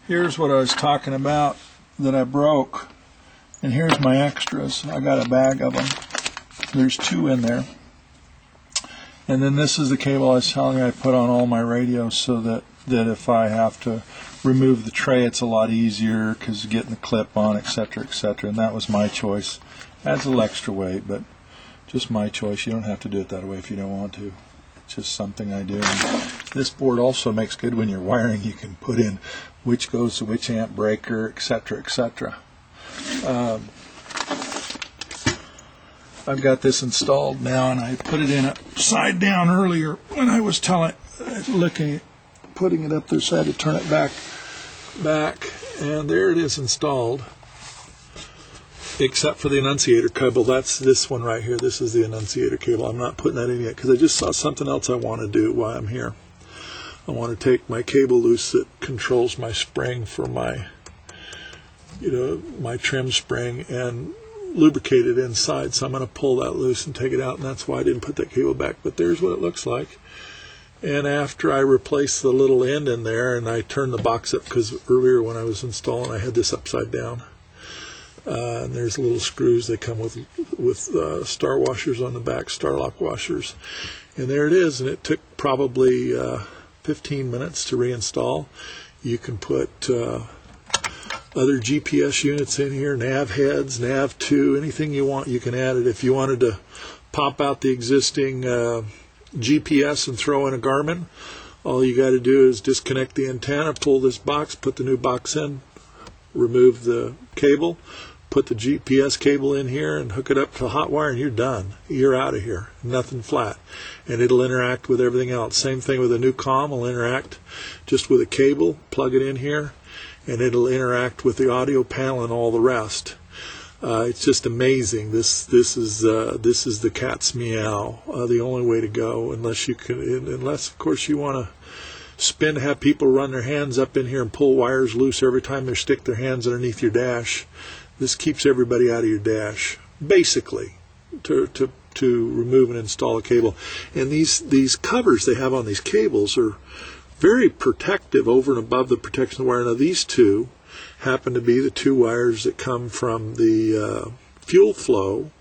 Here's what I was talking about that I broke, and here's my extras. I got a bag of them. There's 2 in there. And then this is the cable I was telling you I put on all my radios so that if I have to remove the tray, it's a lot easier because getting the clip on, etc., etc. And that was my choice. Adds a little extra weight, but just my choice. You don't have to do it that way if you don't want to. It's just something I do. And this board also makes good when you're wiring. You can put in which goes to which amp breaker, etc., etc. I've got this installed now, and I put it in upside down earlier when I was putting it up there, so I had to turn it back, and there it is installed, except for the annunciator cable. That's this one right here. This is the annunciator cable. I'm not putting that in yet because I just saw something else I want to do while I'm here. I want to take my cable loose that controls my spring for my, my trim spring, and lubricate it inside. So I'm going to pull that loose and take it out, and that's why I didn't put that cable back. But there's what it looks like. And after I replace the little end in there, and I turn the box up, because earlier when I was installing I had this upside down, and there's little screws. They come with star washers on the back, star lock washers, and there it is. And it took probably 15 minutes to reinstall. You can put other GPS units in here, nav heads, nav 2, anything you want, you can add it. If you wanted to pop out the existing GPS and throw in a Garmin, all you got to do is disconnect the antenna, pull this box, put the new box in, remove the cable, put the GPS cable in here and hook it up to a hot wire, and you're done. You're out of here. Nothing flat. And it'll interact with everything else. Same thing with a new comm. Will interact just with a cable, plug it in here, and it'll interact with the audio panel and all the rest. It's just amazing. This is the cat's meow. The only way to go, unless of course you want to have people run their hands up in here and pull wires loose every time they stick their hands underneath your dash. This keeps everybody out of your dash, basically, to remove and install a cable. And these covers they have on these cables are very protective over and above the protection of the wire. Now these 2 happen to be the 2 wires that come from the fuel flow,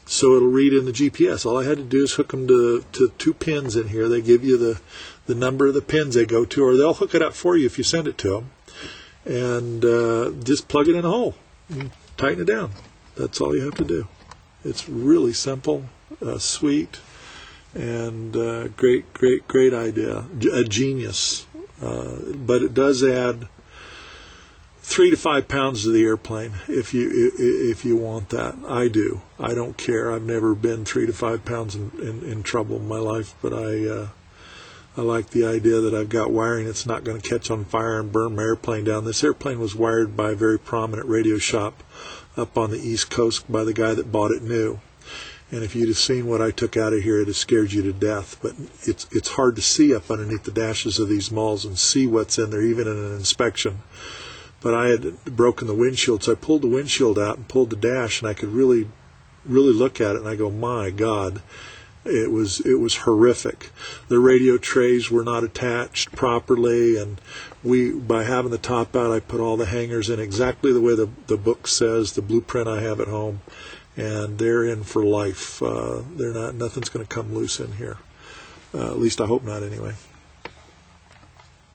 so it'll read in the GPS. All I had to do is hook them to 2 pins in here. They give you the number of the pins they go to, or they'll hook it up for you if you send it to them, and just plug it in a hole and tighten it down. That's all you have to do. It's really simple, sweet, and great idea. A genius. But it does add 3 to 5 pounds to the airplane if you want that. I do. I don't care. I've never been 3 to 5 pounds in trouble in my life, but I like the idea that I've got wiring that's not going to catch on fire and burn my airplane down. This airplane was wired by a very prominent radio shop up on the East Coast by the guy that bought it new. And if you'd have seen what I took out of here, it'd have scared you to death. But it's hard to see up underneath the dashes of these malls and see what's in there, even in an inspection. But I had broken the windshield, so I pulled the windshield out and pulled the dash, and I could really look at it, and I go, my God, it was horrific. The radio trays were not attached properly, and by having the top out, I put all the hangers in exactly the way the book says, the blueprint I have at home, and they're in for life. Nothing's going to come loose in here. At least I hope not, anyway.